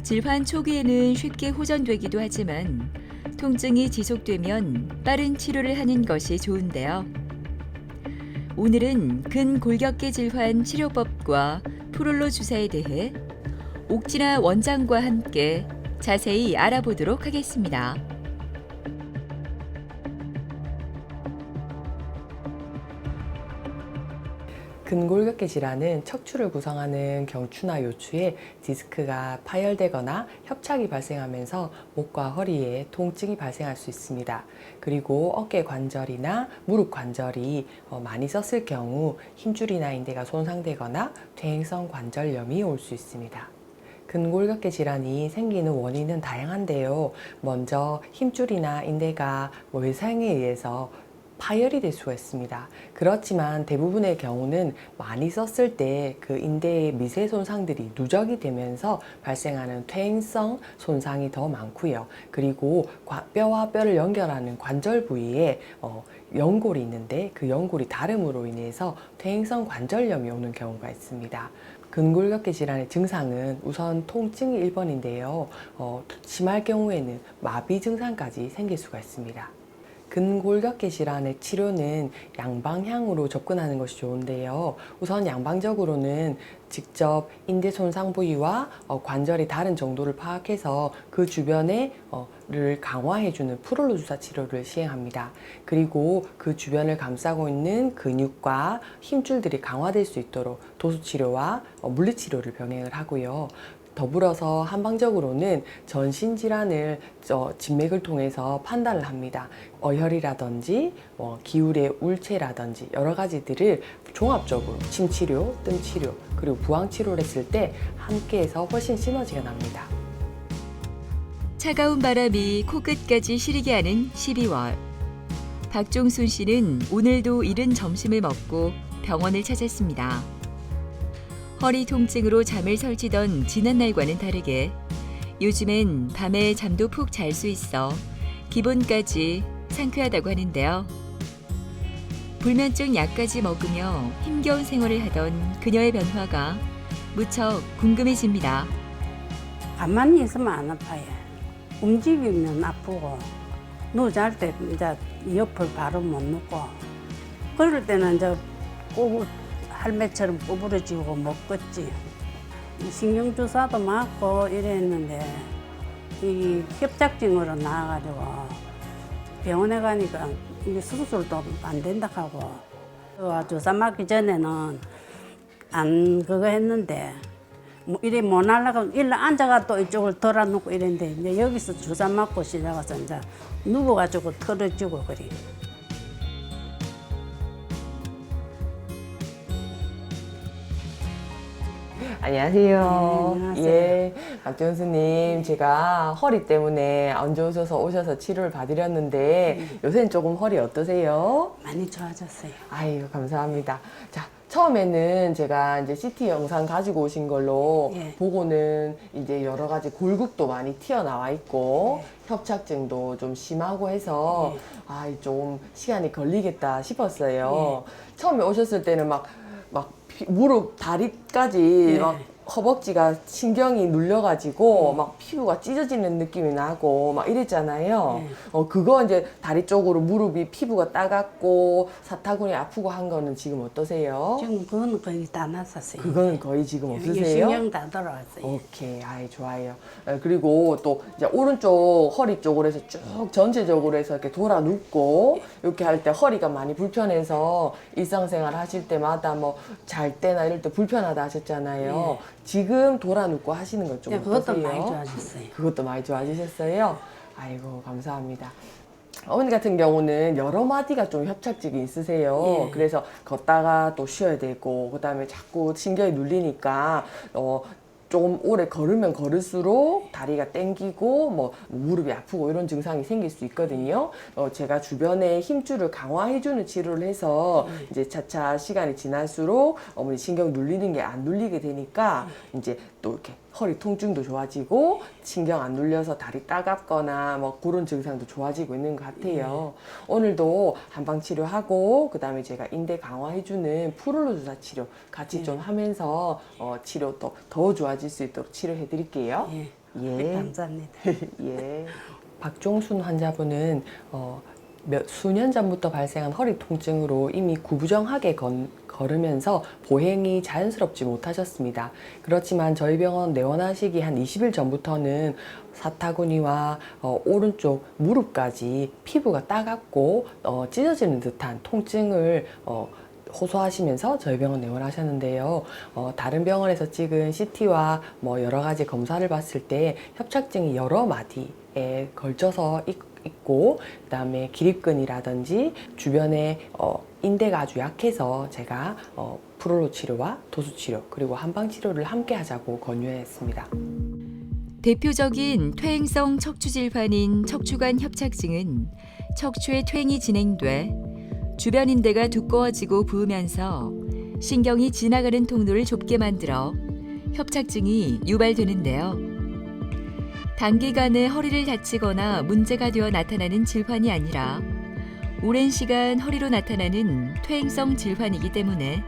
질환 초기에는 쉽게 호전되기도 하지만 통증이 지속되면 빠른 치료를 하는 것이 좋은데요. 오늘은 근골격계 질환 치료법과 프롤로 주사에 대해 옥진아 원장과 함께 자세히 알아보도록 하겠습니다. 근골격계 질환은 척추를 구성하는 경추나 요추에 디스크가 파열되거나 협착이 발생하면서 목과 허리에 통증이 발생할 수 있습니다. 그리고 어깨 관절이나 무릎 관절이 많이 썼을 경우 힘줄이나 인대가 손상되거나 퇴행성 관절염이 올 수 있습니다. 근골격계 질환이 생기는 원인은 다양한데요. 먼저 힘줄이나 인대가 외상에 의해서 파열이 될 수가 있습니다. 그렇지만 대부분의 경우는 많이 썼을 때 그 인대의 미세 손상들이 누적이 되면서 발생하는 퇴행성 손상이 더 많고요. 그리고 뼈와 뼈를 연결하는 관절 부위에 연골이 있는데 그 연골이 다름으로 인해서 퇴행성 관절염이 오는 경우가 있습니다. 근골격계 질환의 증상은 우선 통증이 1번인데요. 심할 경우에는 마비 증상까지 생길 수가 있습니다. 근골격계 질환의 치료는 양방향으로 접근하는 것이 좋은데요. 우선 양방적으로는 직접 인대 손상 부위와 관절이 다른 정도를 파악해서 그 주변에 를 강화해주는 프롤로 주사 치료를 시행합니다. 그리고 그 주변을 감싸고 있는 근육과 힘줄들이 강화될 수 있도록 도수치료와 물리치료를 병행을 하고요. 더불어서 한방적으로는 전신질환을 진맥을 통해서 판단을 합니다. 어혈이라든지 기울의 울체라든지 여러 가지들을 종합적으로 침치료, 뜸치료, 그리고 부항치료를 했을 때 함께해서 훨씬 시너지가 납니다. 차가운 바람이 코끝까지 시리게 하는 12월. 박종순 씨는 오늘도 이른 점심을 먹고 병원을 찾았습니다. 허리 통증으로 잠을 설치던 지난날과는 다르게 요즘엔 밤에 잠도 푹 잘 수 있어 기분까지 상쾌하다고 하는데요. 불면증 약까지 먹으며 힘겨운 생활을 하던 그녀의 변화가 무척 궁금해집니다. 가만히 있으면 안 아파요. 움직이면 아프고 누워 잘 때 이제 옆을 바로 못 눕고 그럴 때는 이제 할매처럼 꼬부러지고 못 걷지. 신경주사도 맞고 이랬는데 이 협착증으로 나와가지고 병원에 가니까 이게 수술도 안 된다 하고 주사 맞기 전에는 안 그거 했는데 뭐 이래 못 날라가 일로 앉아가 또 이쪽을 돌아놓고 이랬는데 이제 여기서 주사 맞고 시작해서 이제 누워가지고 털어지고 그래. 안녕하세요. 네, 안녕하세요. 예, 박정수님, 제가 허리 때문에 안 좋으셔서 오셔서 치료를 받으렸는데 요새는 조금 허리 어떠세요? 많이 좋아졌어요. 아유, 감사합니다. 자, 처음에는 제가 이제 CT 영상 가지고 오신 걸로 예. 보고는 이제 여러 가지 골극도 많이 튀어나와 있고 협착증도 좀 심하고 해서 좀 시간이 걸리겠다 싶었어요. 처음에 오셨을 때는 막 무릎 다리까지 막 허벅지가 신경이 눌려가지고 막 피부가 찢어지는 느낌이 나고 막 이랬잖아요. 그거 이제 다리 쪽으로 무릎이 피부가 따갑고 사타구니 아프고 한 거는 지금 어떠세요? 지금 그거는 거의 다 났었어요. 그거는 거의 지금 없으세요? 신경 다 돌아왔어요. 오케이, 좋아요. 그리고 또 이제 오른쪽 허리 쪽으로 해서 쭉 전체적으로 해서 이렇게 돌아 눕고 이렇게 할 때 허리가 많이 불편해서 일상생활 하실 때마다 뭐 잘 때나 이럴 때 불편하다 하셨잖아요. 지금 돌아 눕고 하시는 것 좀 그것도 어떠세요? 많이 좋아졌어요. 그것도 많이 좋아지셨어요? 아이고, 감사합니다. 어머니 같은 경우는 여러 마디가 좀 협착증이 있으세요. 그래서 걷다가 또 쉬어야 되고, 그 다음에 자꾸 신경이 눌리니까, 좀 오래 걸으면 걸을수록 다리가 땡기고 뭐 무릎이 아프고 이런 증상이 생길 수 있거든요. 제가 주변에 힘줄을 강화해주는 치료를 해서 이제 차차 시간이 지날수록 어머니 신경 눌리는 게 안 눌리게 되니까 이제 또 이렇게 허리 통증도 좋아지고 신경 안 눌려서 다리 따갑거나 뭐 그런 증상도 좋아지고 있는 것 같아요. 오늘도 한방 치료하고 그다음에 제가 인대 강화해주는 푸를로 주사 치료 같이 좀 하면서 치료 또 더 좋아질 수 있도록 치료해 드릴게요. 예. 감사합니다. 예. 박종순 환자분은 수년 전부터 발생한 허리 통증으로 이미 구부정하게 걸으면서 보행이 자연스럽지 못하셨습니다. 그렇지만 저희 병원 내원하시기 한 20일 전부터는 사타구니와 오른쪽 무릎까지 피부가 따갑고 찢어지는 듯한 통증을 호소하시면서 저희 병원 내원하셨는데요. 다른 병원에서 찍은 CT와 뭐 여러 가지 검사를 봤을 때 협착증이 여러 마디에 걸쳐서 있고 그다음에 기립근이라든지 주변에 인대가 아주 약해서 제가 프롤로 치료와 도수 치료 그리고 한방 치료를 함께 하자고 권유했습니다. 대표적인 퇴행성 척추 질환인 척추관 협착증은 척추의 퇴행이 진행돼 주변 인대가 두꺼워지고 부으면서 신경이 지나가는 통로를 좁게 만들어 협착증이 유발되는데요. 단기간에 허리를 다치거나 문제가 되어 나타나는 질환이 아니라 오랜 시간 허리로 나타나는 퇴행성 질환이기 때문에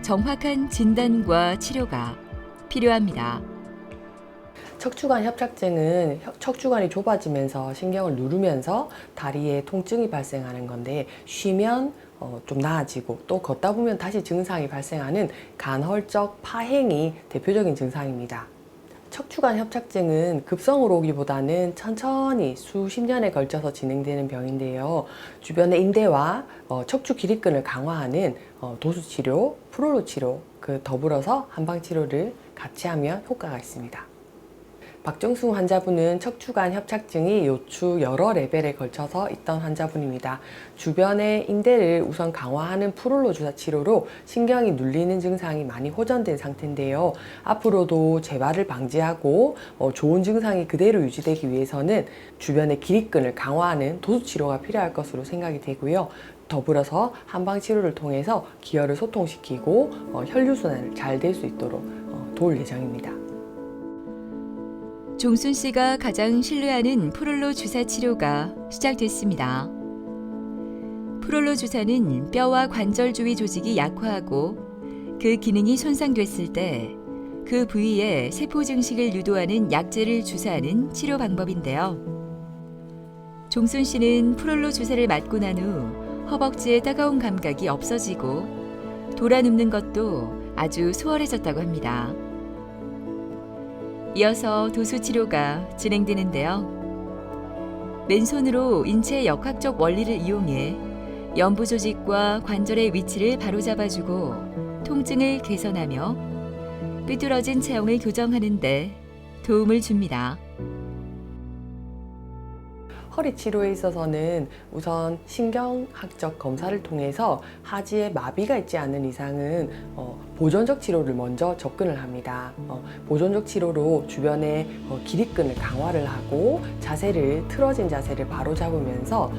정확한 진단과 치료가 필요합니다. 척추관 협착증은 척추관이 좁아지면서 신경을 누르면서 다리에 통증이 발생하는 건데 쉬면 좀 나아지고 또 걷다 보면 다시 증상이 발생하는 간헐적 파행이 대표적인 증상입니다. 척추관 협착증은 급성으로 오기보다는 천천히 수십 년에 걸쳐서 진행되는 병인데요. 주변의 인대와 척추 기립근을 강화하는 도수치료, 프롤로 치료, 더불어서 한방치료를 같이 하면 효과가 있습니다. 박정숙 환자분은 척추관 협착증이 요추 여러 레벨에 걸쳐서 있던 환자분입니다. 주변의 인대를 우선 강화하는 프롤로 주사 치료로 신경이 눌리는 증상이 많이 호전된 상태인데요. 앞으로도 재발을 방지하고 좋은 증상이 그대로 유지되기 위해서는 주변의 기립근을 강화하는 도수 치료가 필요할 것으로 생각이 되고요. 더불어서 한방 치료를 통해서 기혈을 소통시키고 혈류순환을 잘 될 수 있도록 도울 예정입니다. 종순 씨가 가장 신뢰하는 프롤로 주사 치료가 시작됐습니다. 프롤로 주사는 뼈와 관절 주위 조직이 약화하고 그 기능이 손상됐을 때 그 부위에 세포 증식을 유도하는 약제를 주사하는 치료 방법인데요. 종순 씨는 프롤로 주사를 맞고 난 후 허벅지의 따가운 감각이 없어지고 돌아눕는 것도 아주 수월해졌다고 합니다. 이어서 도수 치료가 진행되는데요. 맨손으로 인체의 역학적 원리를 이용해 연부 조직과 관절의 위치를 바로잡아주고 통증을 개선하며 삐뚤어진 체형을 교정하는 데 도움을 줍니다. 허리 치료에 있어서는 우선 신경학적 검사를 통해서 하지에 마비가 있지 않는 이상은 보존적 치료를 먼저 접근을 합니다. 보존적 치료로 주변에 기립근을 강화를 하고 자세를 틀어진 자세를 바로 잡으면서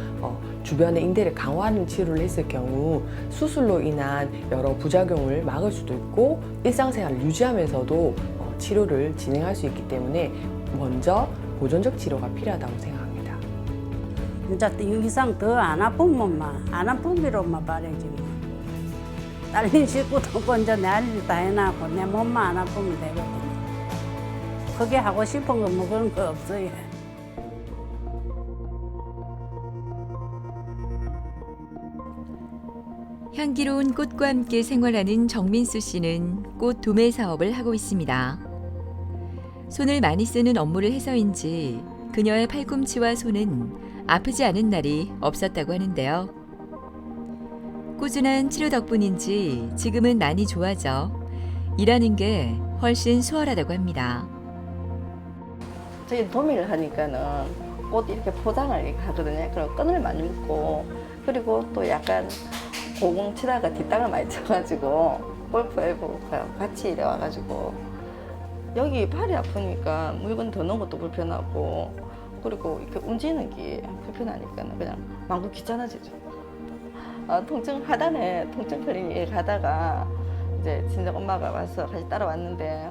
주변의 인대를 강화하는 치료를 했을 경우 수술로 인한 여러 부작용을 막을 수도 있고 일상생활을 유지하면서도 치료를 진행할 수 있기 때문에 먼저 보존적 치료가 필요하다고 생각합니다. 이제 이 이상 더 안 아프면만 안 아프기로만 바라지 뭐. 딸린 식구도 없고 이제 내 할 일 다 해놨고 내 몸만 안 아프면 되거든. 크게 하고 싶은 거 뭐 그런 거 없어요. 향기로운 꽃과 함께 생활하는 정민수 씨는 꽃 도매 사업을 하고 있습니다. 손을 많이 쓰는 업무를 해서인지 그녀의 팔꿈치와 손은 아프지 않은 날이 없었다고 하는데요. 꾸준한 치료 덕분인지 지금은 많이 좋아져 일하는 게 훨씬 수월하다고 합니다. 저희 도매를 하니까는 꽃 이렇게 포장을 하거든요. 그럼 끈을 많이 묶고 그리고 또 약간 고공 치다가 뒷땅을 많이 쳐가지고 골프 앨브 같이 이래 와가지고 여기 발이 아프니까 물건 더 넣은 것도 불편하고 그리고 이렇게 움직이는 게 불편하니까 그냥 망고 귀찮아지죠. 통증 하단에 통증 클리닉에 가다가 이제 친정 엄마가 와서 같이 따라왔는데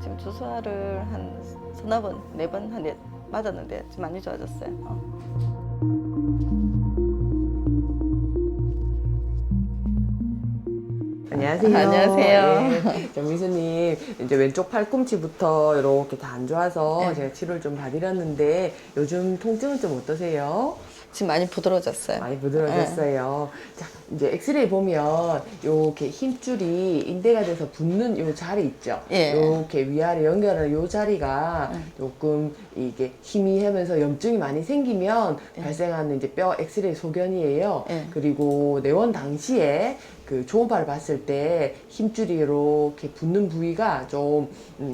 지금 주사를 한 서너 번, 4번 한 대 맞았는데 지금 많이 좋아졌어요. 안녕하세요. 안녕하세요. 네, 정미수님, 이제 왼쪽 팔꿈치부터 이렇게 다 안 좋아서 네. 제가 치료를 좀 받으렸는데 요즘 통증은 좀 어떠세요? 지금 많이 부드러워졌어요. 많이 부드러워졌어요. 자, 이제 엑스레이 보면 이렇게 힘줄이 인대가 돼서 붙는 요 자리 있죠? 예. 이렇게 위아래 연결하는 요 자리가 조금 이게 희미하면서 염증이 많이 생기면 발생하는 이제 뼈 엑스레이 소견이에요. 예. 그리고 내원 당시에 그 초음파를 봤을 때 힘줄이 이렇게 붙는 부위가 좀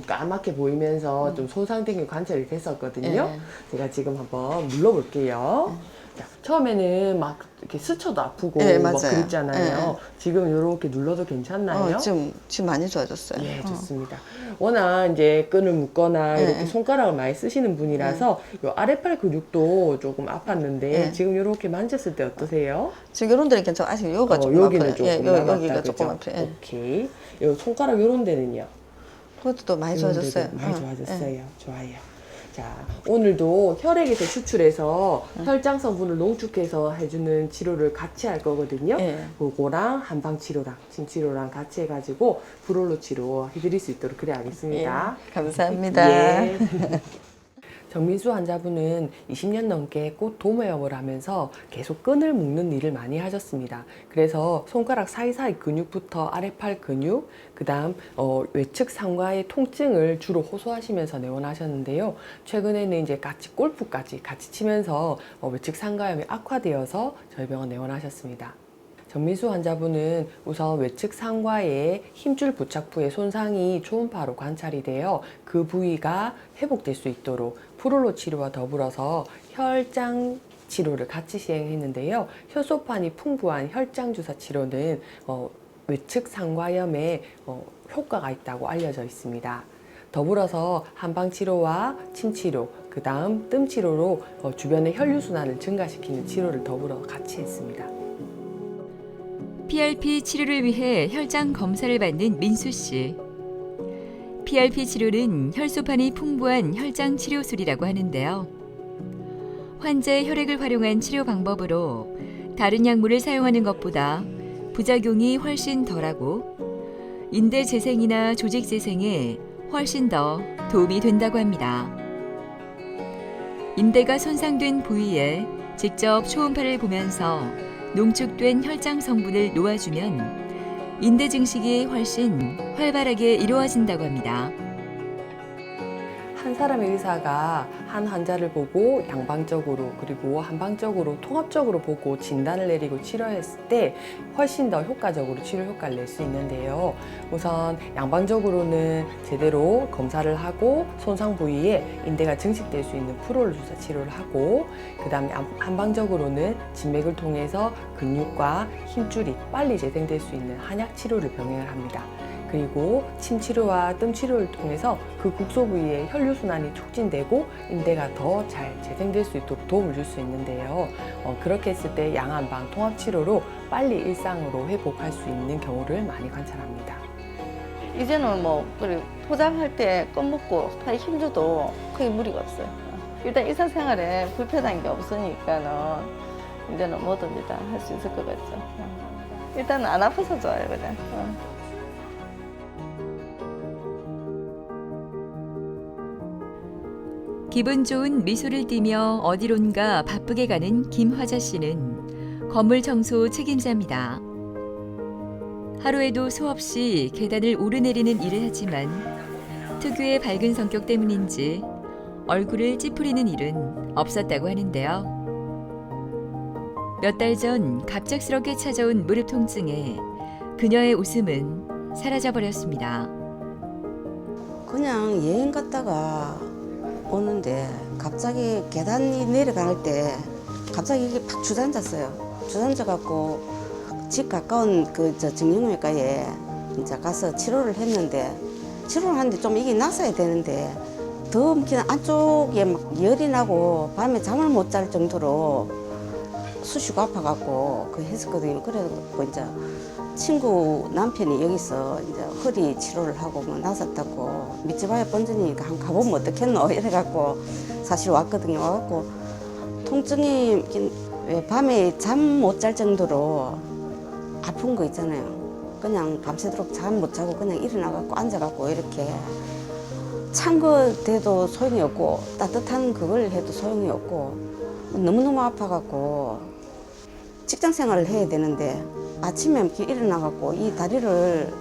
까맣게 보이면서 좀 손상된 게 관찰이 됐었거든요. 제가 지금 한번 눌러볼게요. 자, 처음에는 막 이렇게 스쳐도 아프고 네, 막 맞아요. 그랬잖아요. 지금 이렇게 눌러도 괜찮나요? 지금 많이 좋아졌어요. 예, 좋습니다. 워낙 이제 끈을 묶거나 네. 이렇게 손가락을 많이 쓰시는 분이라서 요 아랫팔 근육도 조금 아팠는데 네. 지금 이렇게 만졌을 때 어떠세요? 지금 이런 데는 괜찮아. 아직 여기가 조금 여기는 아파요. 조금 예, 남았다, 여기가 그죠? 조금 아파요. 예. 오케이. 요 손가락 요런 데는요? 그것도 또 많이 요런 좋아졌어요. 데도 많이 예. 좋아졌어요. 좋아요. 자, 오늘도 혈액에서 추출해서 혈장 성분을 농축해서 해주는 치료를 같이 할 거거든요. 예. 그거랑 한방치료랑 침치료랑 같이 해가지고 브롤로 치료 해드릴 수 있도록 그래 하겠습니다. 예, 감사합니다. 예. 정민수 환자분은 20년 넘게 꽃 도매업을 하면서 계속 끈을 묶는 일을 많이 하셨습니다. 그래서 손가락 사이사이 근육부터 아랫팔 근육, 그 다음 외측 상과의 통증을 주로 호소하시면서 내원하셨는데요. 최근에는 이제 같이 골프까지 같이 치면서 외측 상가염이 악화되어서 저희 병원 내원하셨습니다. 정민수 환자분은 우선 외측 상과의 힘줄 부착부의 손상이 초음파로 관찰이 되어 그 부위가 회복될 수 있도록 프롤로 치료와 더불어서 혈장 치료를 같이 시행했는데요. 효소판이 풍부한 혈장 주사 치료는 외측 상과염에 효과가 있다고 알려져 있습니다. 더불어서 한방치료와 침치료, 그 다음 뜸치료로 주변의 혈류순환을 증가시키는 치료를 더불어 같이 했습니다. PRP 치료를 위해 혈장 검사를 받는 민수 씨. PRP 치료는 혈소판이 풍부한 혈장 치료술이라고 하는데요. 환자의 혈액을 활용한 치료 방법으로 다른 약물을 사용하는 것보다 부작용이 훨씬 덜하고 인대 재생이나 조직 재생에 훨씬 더 도움이 된다고 합니다. 인대가 손상된 부위에 직접 초음파를 보면서 농축된 혈장 성분을 놓아주면 인대 증식이 훨씬 활발하게 이루어진다고 합니다. 한 사람의 의사가 한 환자를 보고 양방적으로 그리고 한방적으로 통합적으로 보고 진단을 내리고 치료했을 때 훨씬 더 효과적으로 치료 효과를 낼 수 있는데요. 우선 양방적으로는 제대로 검사를 하고 손상 부위에 인대가 증식될 수 있는 프로를 주사 치료를 하고, 그 다음에 한방적으로는 진맥을 통해서 근육과 힘줄이 빨리 재생될 수 있는 한약 치료를 병행을 합니다. 그리고 침 치료와 뜸 치료를 통해서 그 국소 부위의 혈류순환이 촉진되고 인대가 더 잘 재생될 수 있도록 도움을 줄 수 있는데요. 그렇게 했을 때 양한방 통합 치료로 빨리 일상으로 회복할 수 있는 경우를 많이 관찰합니다. 이제는 뭐 그리고 포장할 때 껌먹고 팔에 힘줘도 크게 무리가 없어요. 일단 일상생활에 불편한 게 없으니까는 이제는 뭐든지 다 할 수 있을 것 같죠. 일단은 안 아파서 좋아요, 그냥. 기분 좋은 미소를 띠며 어디론가 바쁘게 가는 김화자 씨는 건물 청소 책임자입니다. 하루에도 수없이 계단을 오르내리는 일을 하지만 특유의 밝은 성격 때문인지 얼굴을 찌푸리는 일은 없었다고 하는데요. 몇 달 전 갑작스럽게 찾아온 무릎 통증에 그녀의 웃음은 사라져버렸습니다. 그냥 여행 갔다가 오는데 갑자기 계단이 내려갈 때 갑자기 이게 팍 주저앉았어요. 주저앉아갖고 집 가까운 그 정형외과에 이제 가서 치료를 했는데, 치료를 하는데 좀 이게 났어야 되는데 더 그냥 안쪽에 막 열이 나고 밤에 잠을 못 잘 정도로 쑤시고 아파갖고 그 했었거든요. 그래갖고 이제 친구 남편이 여기서 이제 허리 치료를 하고 뭐 나섰다고 밑집안에 번지니까 한 가보면 어떻겠노 이래갖고 사실 왔거든요. 와갖고 통증이 왜 밤에 잠 못 잘 정도로 아픈 거 있잖아요. 그냥 밤새도록 잠 못 자고 그냥 일어나갖고 앉아갖고 이렇게 찬 거 돼도 소용이 없고 따뜻한 그걸 해도 소용이 없고 너무너무 아파갖고 직장 생활을 해야 되는데 아침에 이렇게 일어나갖고 이 다리를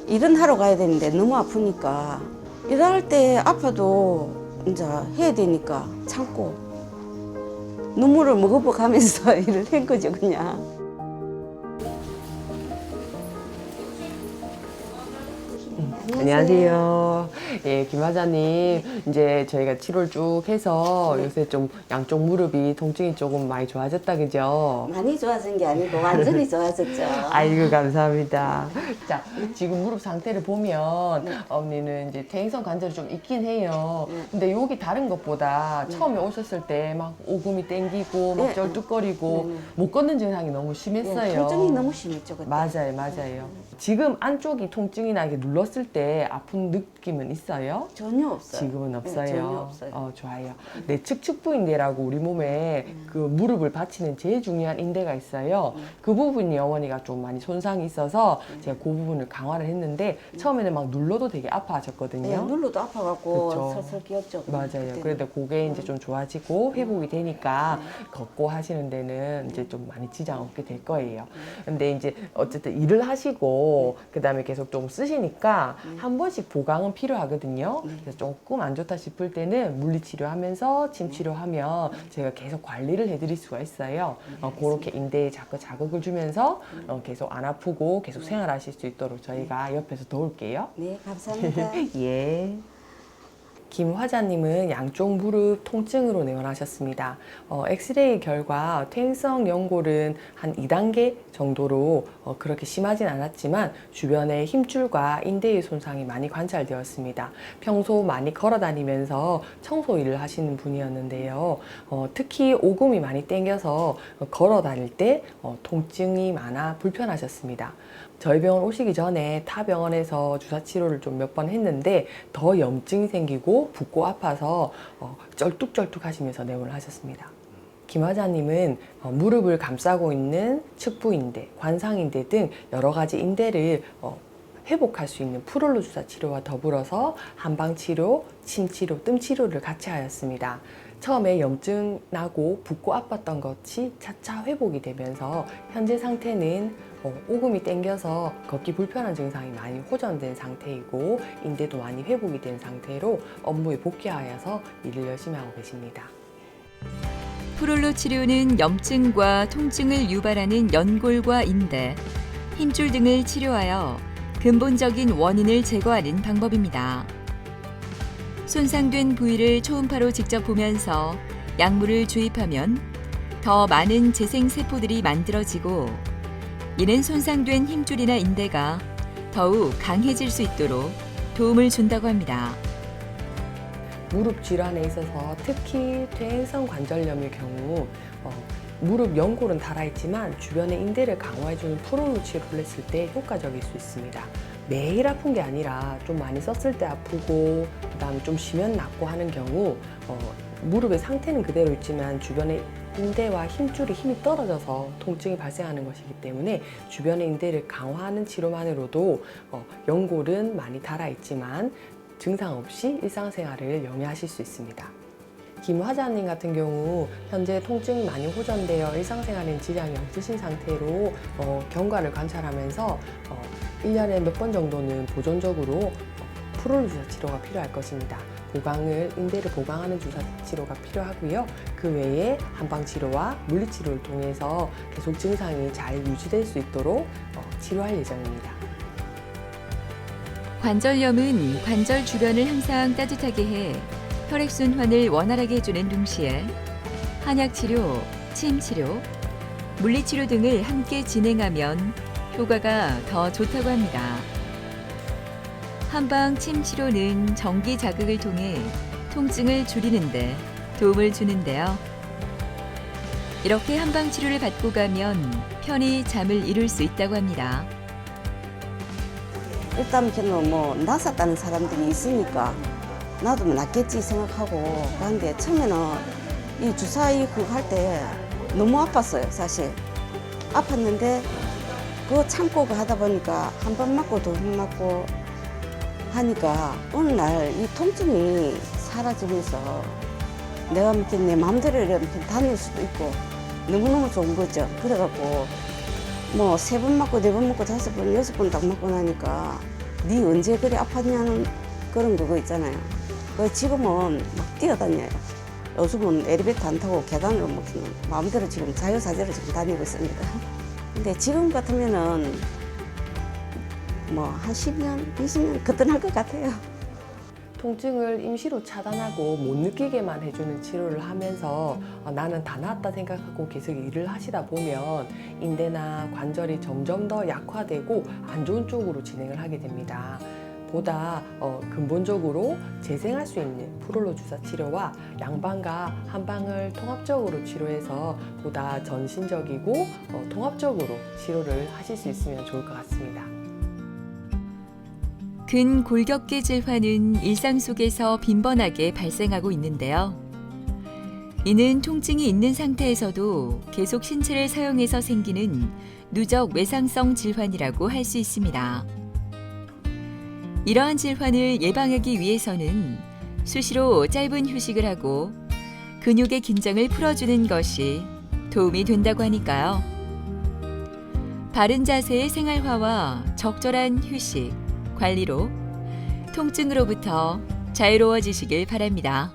일은 하러 가야 되는데 너무 아프니까 일할 때 아파도 이제 해야 되니까 참고 눈물을 머금어가면서 일을 한 거죠 그냥. 안녕하세요. 예, 김화자님. 이제 저희가 치료를 쭉 해서 요새 좀 양쪽 무릎이 통증이 조금 많이 좋아졌다, 그죠? 많이 좋아진 게 아니고 완전히 좋아졌죠. 아이고, 감사합니다. 자, 지금 무릎 상태를 보면 언니는 이제 퇴행성 관절이 좀 있긴 해요. 근데 여기 다른 것보다 처음에 오셨을 때 막 오금이 땡기고 막 쩔뚝거리고 못 걷는 증상이 너무 심했어요. 통증이 너무 심했죠 그때. 맞아요, 맞아요. 지금 안쪽이 통증이나 이렇게 눌렀을 때 아픈 느낌은 있어요? 전혀 없어요. 지금은 없어요. 네, 전혀 없어요. 좋아요. 네, 측측부인대라고 우리 몸에 그 무릎을 받치는 제일 중요한 인대가 있어요. 그 부분이 어머니가 좀 많이 손상이 있어서 제가 그 부분을 강화를 했는데 처음에는 막 눌러도 되게 아파하셨거든요. 네, 눌러도 아파갖고 그쵸. 설설 끼었죠. 맞아요. 그래도 그게 이제 좀 좋아지고 회복이 되니까 걷고 하시는 데는 이제 좀 많이 지장 없게 될 거예요. 근데 이제 어쨌든 일을 하시고 그 다음에 계속 좀 쓰시니까 한 번씩 보강은 필요하거든요. 그래서 조금 안 좋다 싶을 때는 물리치료하면서 침치료하면 제가 계속 관리를 해드릴 수가 있어요. 그렇게 인대에 자꾸 자극을 주면서 계속 안 아프고 계속 생활하실 수 있도록 저희가 옆에서 도울게요. 네, 감사합니다. 예. 김화자님은 양쪽 무릎 통증으로 내원하셨습니다. 엑스레이 결과 퇴행성 연골은 한 2단계 정도로 그렇게 심하진 않았지만 주변에 힘줄과 인대의 손상이 많이 관찰되었습니다. 평소 많이 걸어 다니면서 청소 일을 하시는 분이었는데요. 특히 오금이 많이 땡겨서 걸어 다닐 때 통증이 많아 불편하셨습니다. 저희 병원 오시기 전에 타 병원에서 주사 치료를 좀 몇 번 했는데 더 염증이 생기고 붓고 아파서 쩔뚝쩔뚝 하시면서 내원을 하셨습니다. 김화자님은 무릎을 감싸고 있는 측부인대, 관상인대 등 여러 가지 인대를 회복할 수 있는 프롤로 주사 치료와 더불어서 한방치료, 침치료, 뜸치료를 같이 하였습니다. 처음에 염증 나고 붓고 아팠던 것이 차차 회복이 되면서 현재 상태는 오금이 땡겨서 걷기 불편한 증상이 많이 호전된 상태이고 인대도 많이 회복이 된 상태로 업무에 복귀하여서 일을 열심히 하고 계십니다. 프롤로 치료는 염증과 통증을 유발하는 연골과 인대, 힘줄 등을 치료하여 근본적인 원인을 제거하는 방법입니다. 손상된 부위를 초음파로 직접 보면서 약물을 주입하면 더 많은 재생세포들이 만들어지고 이는 손상된 힘줄이나 인대가 더욱 강해질 수 있도록 도움을 준다고 합니다. 무릎 질환에 있어서 특히 퇴행성 관절염의 경우 무릎 연골은 닳아있지만 주변의 인대를 강화해주는 프롤로 치료를 했을 때 효과적일 수 있습니다. 매일 아픈 게 아니라 좀 많이 썼을 때 아프고 그다음에 좀 쉬면 낫고 하는 경우 무릎의 상태는 그대로 있지만 주변의 인대와 힘줄이 힘이 떨어져서 통증이 발생하는 것이기 때문에 주변의 인대를 강화하는 치료만으로도 연골은 많이 닳아있지만 증상 없이 일상생활을 영위하실 수 있습니다. 김 화자님 같은 경우 현재 통증이 많이 호전되어 일상생활엔 지장이 없으신 상태로 경과를 관찰하면서 1년에 몇 번 정도는 보존적으로 프롤로 주사 치료가 필요할 것입니다. 인대를 보강하는 주사 치료가 필요하고요. 그 외에 한방 치료와 물리 치료를 통해서 계속 증상이 잘 유지될 수 있도록 치료할 예정입니다. 관절염은 관절 주변을 항상 따뜻하게 해 혈액순환을 원활하게 해주는 동시에 한약치료, 침치료, 물리치료 등을 함께 진행하면 효과가 더 좋다고 합니다. 한방 침치료는 전기 자극을 통해 통증을 줄이는 데 도움을 주는데요. 이렇게 한방 치료를 받고 가면 편히 잠을 이룰 수 있다고 합니다. 일단 뭐 낫았다는 사람들이 있으니까 나도 낫겠지 생각하고 그런데 처음에는 이 주사 그거 할 때 너무 아팠어요. 사실 아팠는데 그거 참고 하다 보니까 한 번 맞고 두 번 맞고 하니까 어느 날 이 통증이 사라지면서 내가 이렇게 내 마음대로 이렇게 다닐 수도 있고 너무너무 좋은 거죠. 그래갖고 뭐 3번 맞고 4번 맞고 5번 6번 딱 맞고 나니까 네 언제 그리 아팠냐는 그런 그거 있잖아요. 그래서 지금은 막 뛰어다녀요. 요즘은 엘리베이터 안 타고 계단으로 막 마음대로 지금 자유자재로 지금 다니고 있습니다. 근데 지금 같으면은 뭐 한 10년, 20년 거뜬할 것 같아요. 통증을 임시로 차단하고 못 느끼게만 해주는 치료를 하면서 나는 다 나았다 생각하고 계속 일을 하시다 보면 인대나 관절이 점점 더 약화되고 안 좋은 쪽으로 진행을 하게 됩니다. 보다 근본적으로 재생할 수 있는 프롤로 주사 치료와 양방과 한방을 통합적으로 치료해서 보다 전신적이고 통합적으로 치료를 하실 수 있으면 좋을 것 같습니다. 근골격계 질환은 일상 속에서 빈번하게 발생하고 있는데요. 이는 통증이 있는 상태에서도 계속 신체를 사용해서 생기는 누적 외상성 질환이라고 할 수 있습니다. 이러한 질환을 예방하기 위해서는 수시로 짧은 휴식을 하고 근육의 긴장을 풀어주는 것이 도움이 된다고 하니까요. 바른 자세의 생활화와 적절한 휴식, 관리로 통증으로부터 자유로워지시길 바랍니다.